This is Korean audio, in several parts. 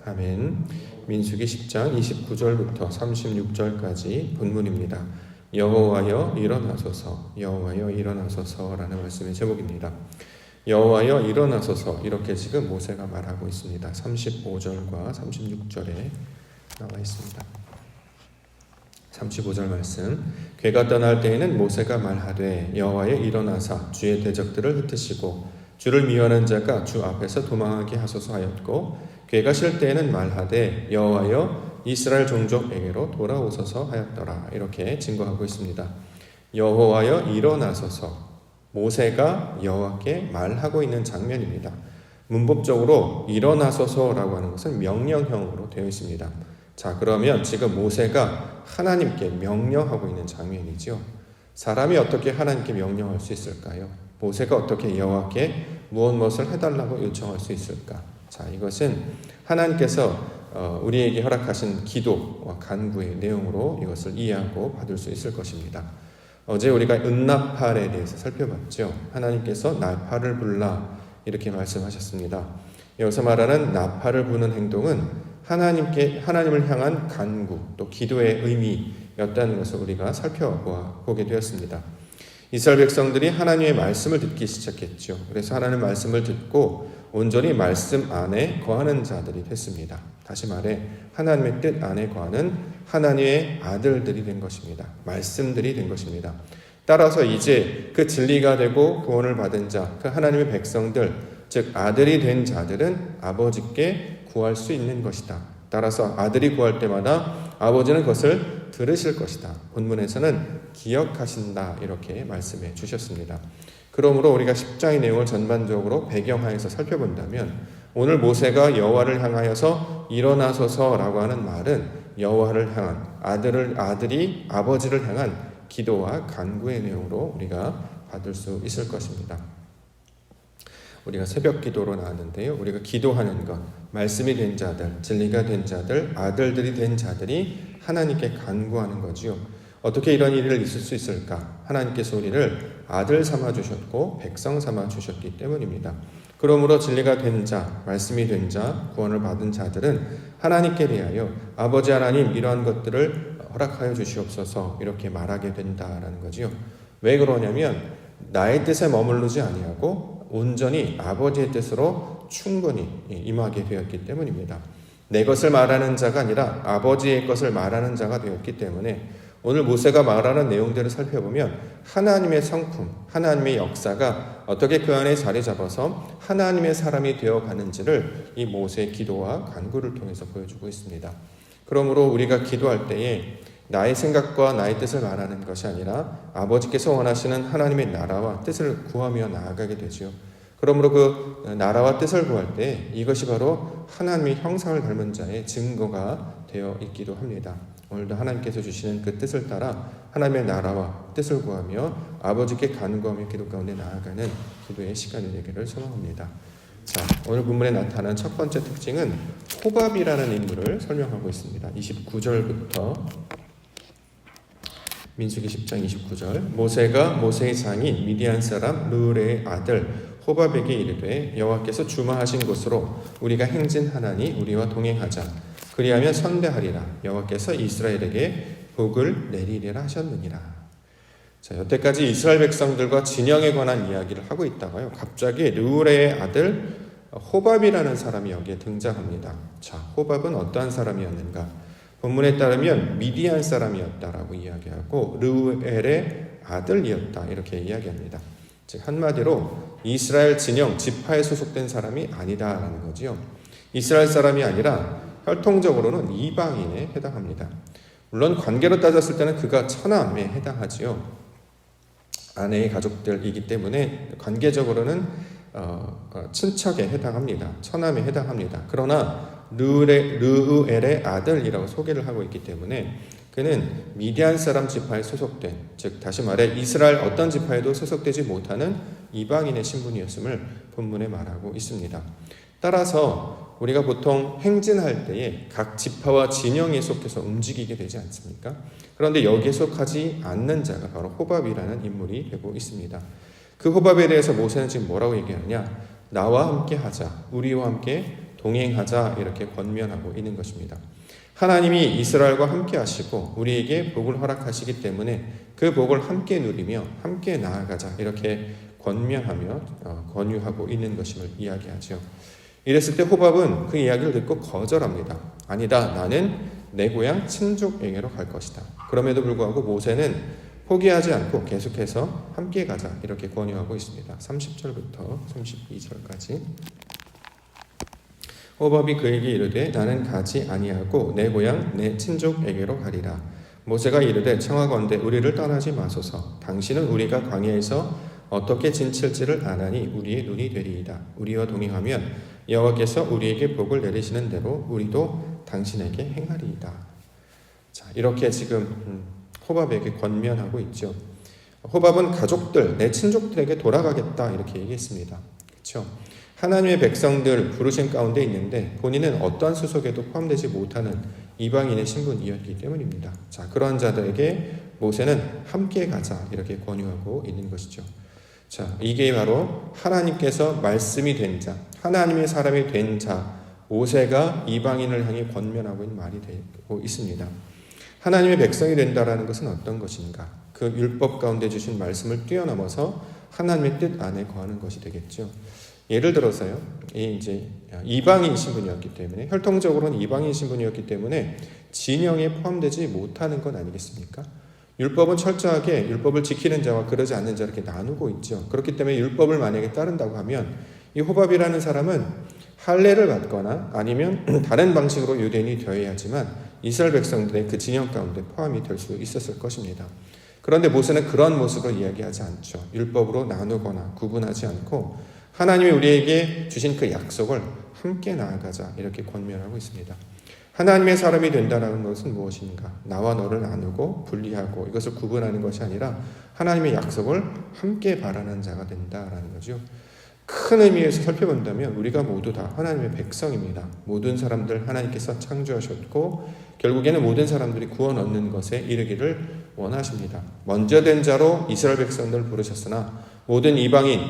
아멘. 민수기 10장 29절부터 36절까지 본문입니다. 여호와여 일어나소서, 여호와여 일어나소서라는 말씀의 제목입니다. 여호와여 일어나소서, 이렇게 지금 모세가 말하고 있습니다. 35절과 36절에 나와 있습니다. 35절 말씀. 괴가 떠날 때에는 모세가 말하되 여호와여 일어나사 주의 대적들을 흩으시고 주를 미워하는 자가 주 앞에서 도망하게 하소서 하였고, 괴가 쉴 때에는 말하되 여호와여 이스라엘 종족에게로 돌아오소서 하였더라. 이렇게 증거하고 있습니다. 여호와여 일어나소서, 모세가 여호와께 말하고 있는 장면입니다. 문법적으로 일어나소서라고 하는 것은 명령형으로 되어 있습니다. 자, 그러면 지금 모세가 하나님께 명령하고 있는 장면이죠. 사람이 어떻게 하나님께 명령할 수 있을까요? 모세가 어떻게 여호와께 무엇을 해달라고 요청할 수 있을까? 자, 이것은 하나님께서 우리에게 허락하신 기도와 간구의 내용으로 이것을 이해하고 받을 수 있을 것입니다. 어제 우리가 은나팔에 대해서 살펴봤죠. 하나님께서 나팔을 불라 이렇게 말씀하셨습니다. 여기서 말하는 나팔을 부는 행동은 하나님을 향한 간구, 또 기도의 의미였다는 것을 우리가 살펴보게 되었습니다. 이스라엘 백성들이 하나님의 말씀을 듣기 시작했죠. 그래서 하나님의 말씀을 듣고 온전히 말씀 안에 거하는 자들이 됐습니다. 다시 말해 하나님의 뜻 안에 거하는 하나님의 아들들이 된 것입니다. 말씀들이 된 것입니다. 따라서 이제 그 진리가 되고 구원을 받은 자, 그 하나님의 백성들, 즉 아들이 된 자들은 아버지께 구할 수 있는 것이다. 따라서 아들이 구할 때마다 아버지는 그것을 들으실 것이다. 본문에서는 기억하신다, 이렇게 말씀해 주셨습니다. 그러므로 우리가 10장의 내용을 전반적으로 배경하에서 살펴본다면, 오늘 모세가 여호와를 향하여서 일어나소서라고 하는 말은 여호와를 향한 아들이 아버지를 향한 기도와 간구의 내용으로 우리가 받을 수 있을 것입니다. 우리가 새벽 기도로 나왔는데요. 우리가 기도하는 것, 말씀이 된 자들, 진리가 된 자들, 아들들이 된 자들이 하나님께 간구하는 거지요. 어떻게 이런 일이 있을 수 있을까? 하나님께서 우리를 아들 삼아 주셨고 백성 삼아 주셨기 때문입니다. 그러므로 진리가 된 자, 말씀이 된 자, 구원을 받은 자들은 하나님께 대하여 아버지 하나님 이러한 것들을 허락하여 주시옵소서 이렇게 말하게 된다라는 거지요. 왜 그러냐면 나의 뜻에 머무르지 아니하고 온전히 아버지의 뜻으로 충분히 임하게 되었기 때문입니다. 내 것을 말하는 자가 아니라 아버지의 것을 말하는 자가 되었기 때문에 오늘 모세가 말하는 내용들을 살펴보면 하나님의 성품, 하나님의 역사가 어떻게 그 안에 자리 잡아서 하나님의 사람이 되어가는지를 이 모세의 기도와 간구를 통해서 보여주고 있습니다. 그러므로 우리가 기도할 때에 나의 생각과 나의 뜻을 말하는 것이 아니라 아버지께서 원하시는 하나님의 나라와 뜻을 구하며 나아가게 되지요. 그러므로 그 나라와 뜻을 구할 때 이것이 바로 하나님의 형상을 닮은 자의 증거가 되어 있기도 합니다. 오늘도 하나님께서 주시는 그 뜻을 따라 하나님의 나라와 뜻을 구하며 아버지께 간구하며 기도 가운데 나아가는 기도의 시간이 되기를 소망합니다. 자, 오늘 본문에 나타난 첫 번째 특징은 호밥이라는 인물을 설명하고 있습니다. 29절부터 민수기 10장 29절. 모세가 모세의 장인 미디안 사람 르우의 아들 호밥에게 이르되 여호와께서 주마하신 곳으로 우리가 행진하나니 우리와 동행하자. 그리하면 선대하리라. 여호와께서 이스라엘에게 복을 내리리라 하셨느니라. 자, 여태까지 이스라엘 백성들과 진영에 관한 이야기를 하고 있다가요, 갑자기 르우의 아들 호밥이라는 사람이 여기에 등장합니다. 자, 호밥은 어떠한 사람이었는가? 본문에 따르면 미디안 사람이었다라고 이야기하고 르우엘의 아들이었다 이렇게 이야기합니다. 즉 한마디로 이스라엘 진영 지파에 소속된 사람이 아니다라는 거지요. 이스라엘 사람이 아니라 혈통적으로는 이방인에 해당합니다. 물론 관계로 따졌을 때는 그가 처남에 해당하지요. 아내의 가족들이기 때문에 관계적으로는 친척에 해당합니다. 처남에 해당합니다. 그러나 르우엘의 아들이라고 소개를 하고 있기 때문에 그는 미디안 사람 지파에 소속된, 즉 다시 말해 이스라엘 어떤 지파에도 소속되지 못하는 이방인의 신분이었음을 본문에 말하고 있습니다. 따라서 우리가 보통 행진할 때에 각 지파와 진영에 속해서 움직이게 되지 않습니까? 그런데 여기에 속하지 않는 자가 바로 호밥이라는 인물이 되고 있습니다. 그 호밥에 대해서 모세는 지금 뭐라고 얘기하느냐? 나와 함께 하자, 우리와 함께 동행하자 이렇게 권면하고 있는 것입니다. 하나님이 이스라엘과 함께 하시고 우리에게 복을 허락하시기 때문에 그 복을 함께 누리며 함께 나아가자 이렇게 권면하며 권유하고 있는 것임을 이야기하죠. 이랬을 때 호밥은 그 이야기를 듣고 거절합니다. 아니다, 나는 내 고향 친족에게로 갈 것이다. 그럼에도 불구하고 모세는 포기하지 않고 계속해서 함께 가자 이렇게 권유하고 있습니다. 30절부터 32절까지. 호밥이 그에게 이르되 나는 가지 아니하고 내 고향 내 친족에게로 가리라. 모세가 이르되 청하건대 우리를 떠나지 마소서. 당신은 우리가 광야에서 어떻게 진칠지를 아나니 우리의 눈이 되리이다. 우리와 동행하면 여호와께서 우리에게 복을 내리시는 대로 우리도 당신에게 행하리이다. 자, 이렇게 지금 호밥에게 권면하고 있죠. 호밥은 가족들, 내 친족들에게 돌아가겠다 이렇게 얘기했습니다. 그렇죠? 하나님의 백성들 부르신 가운데 있는데 본인은 어떠한 수속에도 포함되지 못하는 이방인의 신분이었기 때문입니다. 자, 그러한 자들에게 모세는 함께 가자 이렇게 권유하고 있는 것이죠. 자, 이게 바로 하나님께서 말씀이 된 자, 하나님의 사람이 된 자, 모세가 이방인을 향해 권면하고 있는 말이 되고 있습니다. 하나님의 백성이 된다라는 것은 어떤 것인가? 그 율법 가운데 주신 말씀을 뛰어넘어서 하나님의 뜻 안에 거하는 것이 되겠죠. 예를 들어서요, 이제 이방인 신분이었기 때문에 혈통적으로는 이방인 신분이었기 때문에 진영에 포함되지 못하는 건 아니겠습니까? 율법은 철저하게 율법을 지키는 자와 그러지 않는 자 이렇게 나누고 있죠. 그렇기 때문에 율법을 만약에 따른다고 하면 이 호밥이라는 사람은 할례를 받거나 아니면 다른 방식으로 유대인이 되어야지만 이스라엘 백성들의 그 진영 가운데 포함이 될 수 있었을 것입니다. 그런데 모세는 그런 모습을 이야기하지 않죠. 율법으로 나누거나 구분하지 않고 하나님이 우리에게 주신 그 약속을 함께 나아가자 이렇게 권면하고 있습니다. 하나님의 사람이 된다는 것은 무엇인가? 나와 너를 나누고 분리하고 이것을 구분하는 것이 아니라 하나님의 약속을 함께 바라는 자가 된다라는 거죠. 큰 의미에서 살펴본다면 우리가 모두 다 하나님의 백성입니다. 모든 사람들 하나님께서 창조하셨고 결국에는 모든 사람들이 구원 얻는 것에 이르기를 원하십니다. 먼저 된 자로 이스라엘 백성들을 부르셨으나 모든 이방인,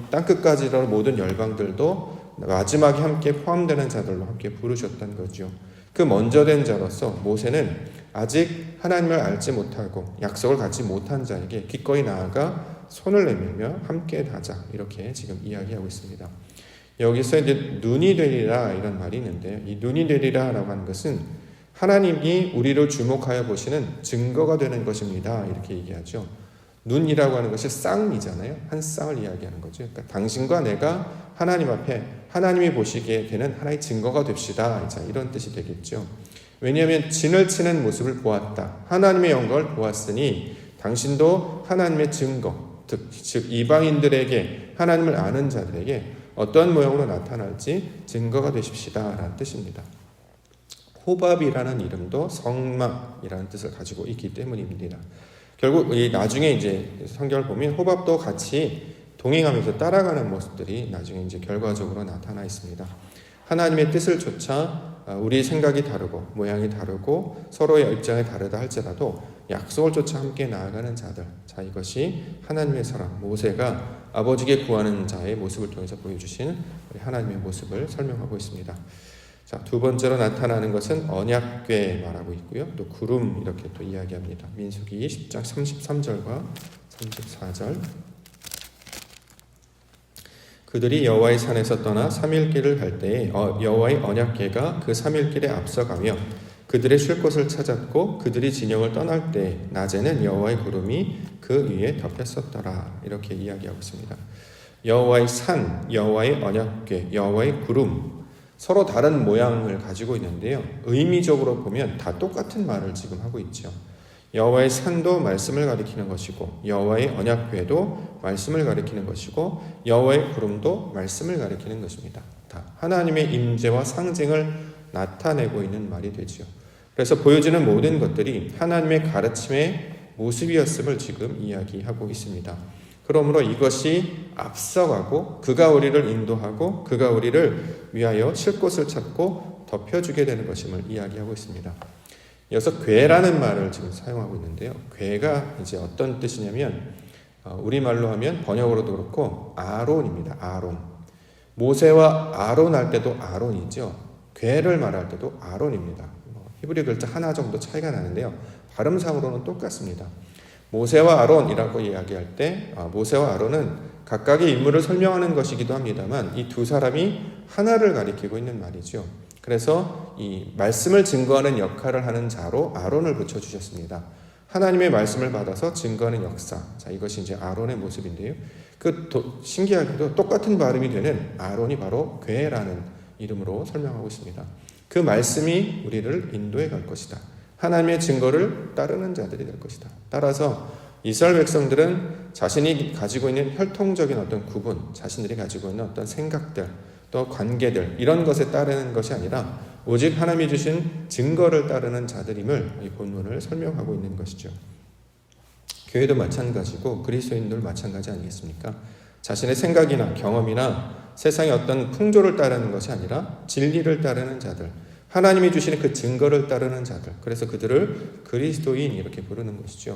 땅끝까지로 모든 열방들도 마지막에 함께 포함되는 자들로 함께 부르셨던 거죠. 그 먼저 된 자로서 모세는 아직 하나님을 알지 못하고 약속을 갖지 못한 자에게 기꺼이 나아가 손을 내밀며 함께 가자 이렇게 지금 이야기하고 있습니다. 여기서 이제 눈이 되리라 이런 말이 있는데요. 이 눈이 되리라라고 하는 것은 하나님이 우리를 주목하여 보시는 증거가 되는 것입니다. 이렇게 얘기하죠. 눈이라고 하는 것이 쌍이잖아요. 한 쌍을 이야기하는 거죠. 그러니까 당신과 내가 하나님 앞에 하나님이 보시기에 되는 하나의 증거가 됩시다. 자, 이런 뜻이 되겠죠. 왜냐하면 진을 치는 모습을 보았다. 하나님의 영광을 보았으니 당신도 하나님의 증거, 즉 이방인들에게 하나님을 아는 자들에게 어떤 모양으로 나타날지 증거가 되십시다. 라는 뜻입니다. 호밥이라는 이름도 성막이라는 뜻을 가지고 있기 때문입니다. 결국 이 나중에 이제 성경을 보면 호밥도 같이 동행하면서 따라가는 모습들이 나중에 이제 결과적으로 나타나 있습니다. 하나님의 뜻을 좇아 우리 생각이 다르고 모양이 다르고 서로의 입장이 다르다 할지라도 약속을 좇아 함께 나아가는 자들. 자, 이것이 하나님의 사람 모세가 아버지께 구하는 자의 모습을 통해서 보여주신 우리 하나님의 모습을 설명하고 있습니다. 자, 두 번째로 나타나는 것은 언약궤 말하고 있고요. 또 구름 이렇게 또 이야기합니다. 민수기 10장 33절과 34절. 그들이 여호와의 산에서 떠나 3일길을 갈 때에 여호와의 언약궤가 그 3일길에 앞서가며 그들의 쉴 곳을 찾았고 그들이 진영을 떠날 때 낮에는 여호와의 구름이 그 위에 덮였었더라. 이렇게 이야기하고 있습니다. 여호와의 산, 여호와의 언약궤, 여호와의 구름 서로 다른 모양을 가지고 있는데요. 의미적으로 보면 다 똑같은 말을 지금 하고 있죠. 여호와의 산도 말씀을 가리키는 것이고 여호와의 언약궤도 말씀을 가리키는 것이고 여호와의 구름도 말씀을 가리키는 것입니다. 다 하나님의 임재와 상징을 나타내고 있는 말이 되죠. 그래서 보여지는 모든 것들이 하나님의 가르침의 모습이었음을 지금 이야기하고 있습니다. 그러므로 이것이 앞서가고 그가 우리를 인도하고 그가 우리를 위하여 쉴 곳을 찾고 덮여주게 되는 것임을 이야기하고 있습니다. 여기서 궤라는 말을 지금 사용하고 있는데요. 궤가 이제 어떤 뜻이냐면 우리말로 하면 번역으로도 그렇고 아론입니다. 아론. 모세와 아론 할 때도 아론이죠. 괴를 말할 때도 아론입니다. 히브리 글자 하나 정도 차이가 나는데요. 발음상으로는 똑같습니다. 모세와 아론이라고 이야기할 때 모세와 아론은 각각의 인물을 설명하는 것이기도 합니다만 이 두 사람이 하나를 가리키고 있는 말이죠. 그래서 이 말씀을 증거하는 역할을 하는 자로 아론을 붙여주셨습니다. 하나님의 말씀을 받아서 증거하는 역사. 자, 이것이 이제 아론의 모습인데요. 신기하게도 똑같은 발음이 되는 아론이 바로 괴라는 이름으로 설명하고 있습니다. 그 말씀이 우리를 인도해 갈 것이다. 하나님의 증거를 따르는 자들이 될 것이다. 따라서 이스라엘 백성들은 자신이 가지고 있는 혈통적인 어떤 구분, 자신들이 가지고 있는 어떤 생각들, 또 관계들, 이런 것에 따르는 것이 아니라 오직 하나님이 주신 증거를 따르는 자들임을 이 본문을 설명하고 있는 것이죠. 교회도 마찬가지고 그리스도인들 마찬가지 아니겠습니까? 자신의 생각이나 경험이나 세상의 어떤 풍조를 따르는 것이 아니라 진리를 따르는 자들, 하나님이 주시는 그 증거를 따르는 자들, 그래서 그들을 그리스도인 이렇게 부르는 것이죠.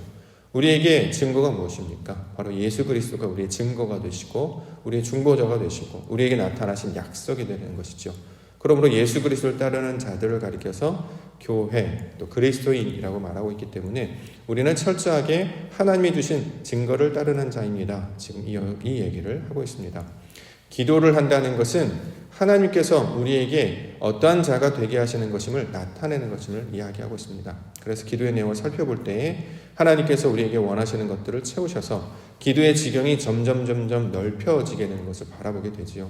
우리에게 증거가 무엇입니까? 바로 예수 그리스도가 우리의 증거가 되시고 우리의 중보자가 되시고 우리에게 나타나신 약속이 되는 것이죠. 그러므로 예수 그리스도를 따르는 자들을 가리켜서 교회 또 그리스도인이라고 말하고 있기 때문에 우리는 철저하게 하나님이 주신 증거를 따르는 자입니다. 지금 이 얘기를 하고 있습니다. 기도를 한다는 것은 하나님께서 우리에게 어떠한 자가 되게 하시는 것임을 나타내는 것임을 이야기하고 있습니다. 그래서 기도의 내용을 살펴볼 때에 하나님께서 우리에게 원하시는 것들을 채우셔서 기도의 지경이 점점 넓혀지게 되는 것을 바라보게 되지요.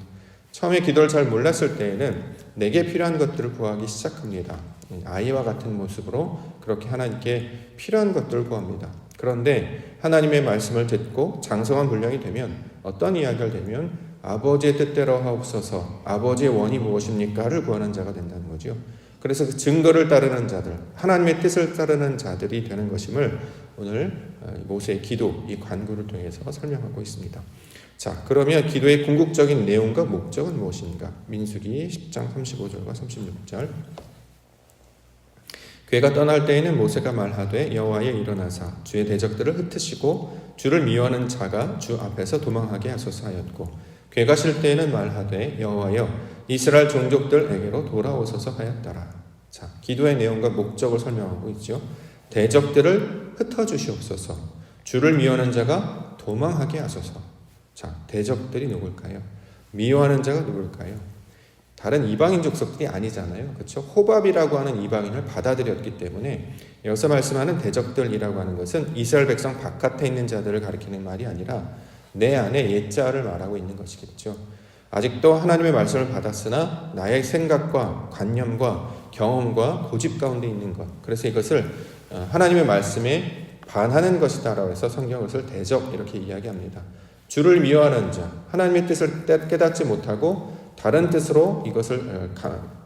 처음에 기도를 잘 몰랐을 때에는 내게 필요한 것들을 구하기 시작합니다. 아이와 같은 모습으로 그렇게 하나님께 필요한 것들을 구합니다. 그런데 하나님의 말씀을 듣고 장성한 분량이 되면 어떤 이야기가 되면 아버지의 뜻대로 하옵소서, 아버지의 원이 무엇입니까를 구하는 자가 된다는 거죠. 그래서 그 증거를 따르는 자들, 하나님의 뜻을 따르는 자들이 되는 것임을 오늘 모세의 기도, 이 관구를 통해서 설명하고 있습니다. 자, 그러면 기도의 궁극적인 내용과 목적은 무엇인가? 민수기 10장 35절과 36절. 괴가 떠날 때에는 모세가 말하되 여호와여 일어나사 주의 대적들을 흩으시고 주를 미워하는 자가 주 앞에서 도망하게 하소서 하였고 괴가 실 때에는 말하되 여호와여 이스라엘 종족들에게로 돌아오소서 하였더라. 자, 기도의 내용과 목적을 설명하고 있죠. 대적들을 흩어주시옵소서. 주를 미워하는 자가 도망하게 하소서. 자, 대적들이 누굴까요? 미워하는 자가 누굴까요? 다른 이방인 족속들이 아니잖아요. 그렇죠? 호밥이라고 하는 이방인을 받아들였기 때문에 여기서 말씀하는 대적들이라고 하는 것은 이스라엘 백성 바깥에 있는 자들을 가리키는 말이 아니라 내 안에 옛자를 말하고 있는 것이겠죠. 아직도 하나님의 말씀을 받았으나 나의 생각과 관념과 경험과 고집 가운데 있는 것. 그래서 이것을 하나님의 말씀에 반하는 것이다라고 해서 성경은 그것을 대적 이렇게 이야기합니다. 주를 미워하는 자, 하나님의 뜻을 깨닫지 못하고 다른 뜻으로 이것을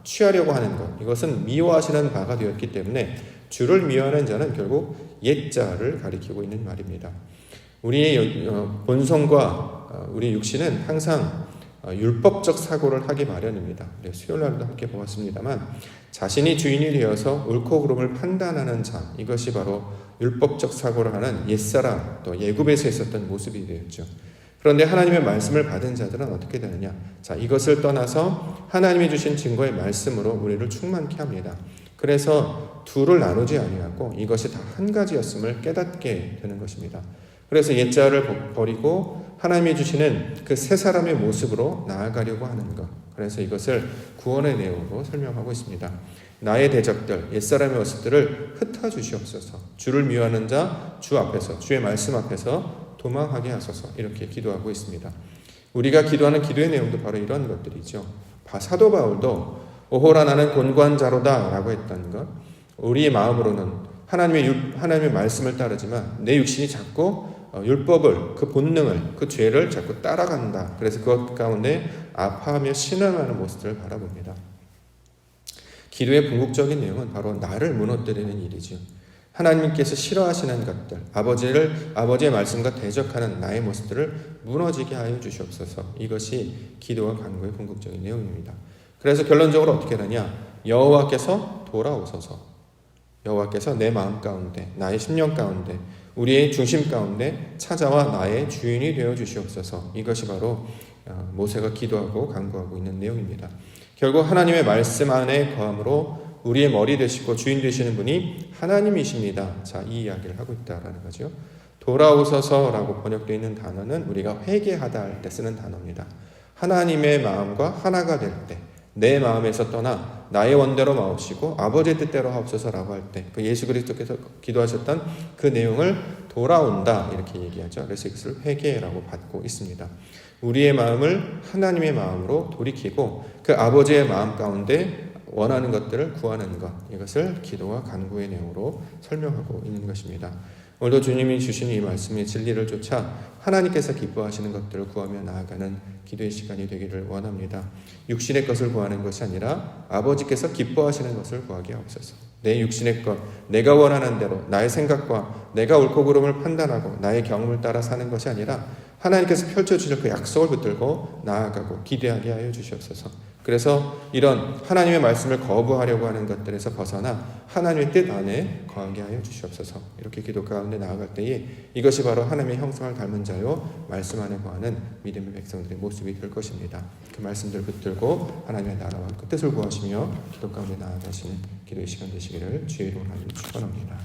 취하려고 하는 것, 이것은 미워하시는 바가 되었기 때문에 주를 미워하는 자는 결국 옛자를 가리키고 있는 말입니다. 우리의 본성과 우리 육신은 항상 율법적 사고를 하기 마련입니다. 수요일 날도 함께 보았습니다만 자신이 주인이 되어서 옳고 그름을 판단하는 자, 이것이 바로 율법적 사고를 하는 옛사람, 또 예굽에서 있었던 모습이 되었죠. 그런데 하나님의 말씀을 받은 자들은 어떻게 되느냐? 자, 이것을 떠나서 하나님이 주신 증거의 말씀으로 우리를 충만케 합니다. 그래서 둘을 나누지 아니하고 이것이 다 한 가지였음을 깨닫게 되는 것입니다. 그래서 옛자를 버리고 하나님이 주시는 그 새 사람의 모습으로 나아가려고 하는 것. 그래서 이것을 구원의 내용으로 설명하고 있습니다. 나의 대적들, 옛사람의 모습들을 흩어주시옵소서. 주를 미워하는 자, 주 앞에서, 주의 말씀 앞에서 도망하게 하소서. 이렇게 기도하고 있습니다. 우리가 기도하는 기도의 내용도 바로 이런 것들이죠. 사도 바울도 오호라 나는 곤고한 자로다 라고 했던 것. 우리의 마음으로는 하나님의 말씀을 따르지만 내 육신이 자꾸 율법을, 그 본능을, 그 죄를 자꾸 따라간다. 그래서 그것 가운데 아파하며 신음하는 모습들을 바라봅니다. 기도의 궁극적인 내용은 바로 나를 무너뜨리는 일이죠. 하나님께서 싫어하시는 것들, 아버지의 말씀과 대적하는 나의 모습들을 무너지게 하여 주시옵소서. 이것이 기도와 간구의 궁극적인 내용입니다. 그래서 결론적으로 어떻게 되냐? 여호와께서 돌아오소서. 여호와께서 내 마음 가운데, 나의 심령 가운데, 우리의 중심 가운데 찾아와 나의 주인이 되어 주시옵소서. 이것이 바로 모세가 기도하고 간구하고 있는 내용입니다. 결국 하나님의 말씀 안에 거함으로 우리의 머리 되시고 주인 되시는 분이 하나님이십니다. 자, 이 이야기를 하고 있다라는 거죠. 돌아오소서라고 번역되어 있는 단어는 우리가 회개하다 할 때 쓰는 단어입니다. 하나님의 마음과 하나가 될 때, 내 마음에서 떠나 나의 원대로 마옵시고 아버지의 뜻대로 하옵소서라고 할 때, 그 예수 그리스도께서 기도하셨던 그 내용을 돌아온다 이렇게 얘기하죠. 그래서 이것을 회개라고 받고 있습니다. 우리의 마음을 하나님의 마음으로 돌이키고 그 아버지의 마음 가운데 원하는 것들을 구하는 것, 이것을 기도와 간구의 내용으로 설명하고 있는 것입니다. 오늘도 주님이 주신 이 말씀의 진리를 쫓아 하나님께서 기뻐하시는 것들을 구하며 나아가는 기도의 시간이 되기를 원합니다. 육신의 것을 구하는 것이 아니라 아버지께서 기뻐하시는 것을 구하게 하옵소서. 내 육신의 것, 내가 원하는 대로 나의 생각과 내가 옳고 그름을 판단하고 나의 경험을 따라 사는 것이 아니라 하나님께서 펼쳐주실 그 약속을 붙들고 나아가고 기대하게 하여 주시옵소서. 그래서 이런 하나님의 말씀을 거부하려고 하는 것들에서 벗어나 하나님의 뜻 안에 거하게 하여 주시옵소서. 이렇게 기도 가운데 나아갈 때에 이것이 바로 하나님의 형상을 닮은 자요 말씀 안에 거하는 믿음의 백성들의 모습이 될 것입니다. 그 말씀들을 붙들고 하나님의 나라와 그 뜻을 구하시며 기도 가운데 나아가시는 기도의 시간 되시기를 주의 이름으로 축원합니다.